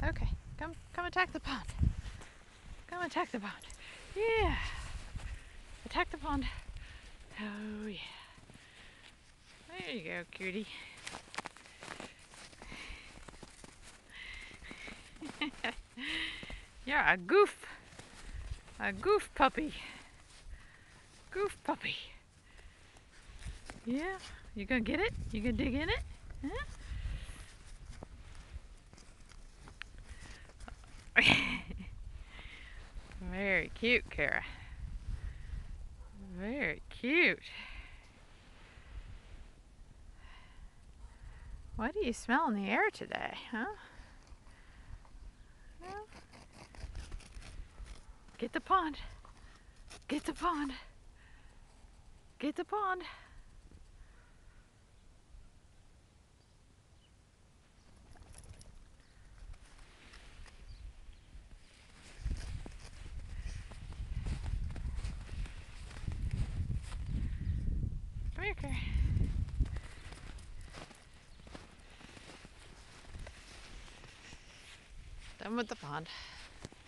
Okay, come attack the pond. Come attack the pond. Yeah. Attack the pond. Oh yeah. There you go, cutie. You're a goof. A goof puppy. Goof puppy. Yeah, you gonna get it? You gonna dig in it? Huh? Very cute, Kara. Very cute. What do you smell in the air today, huh? Well, get the pond. Get the pond. Get the pond. Come here, Kara. Done with the pond.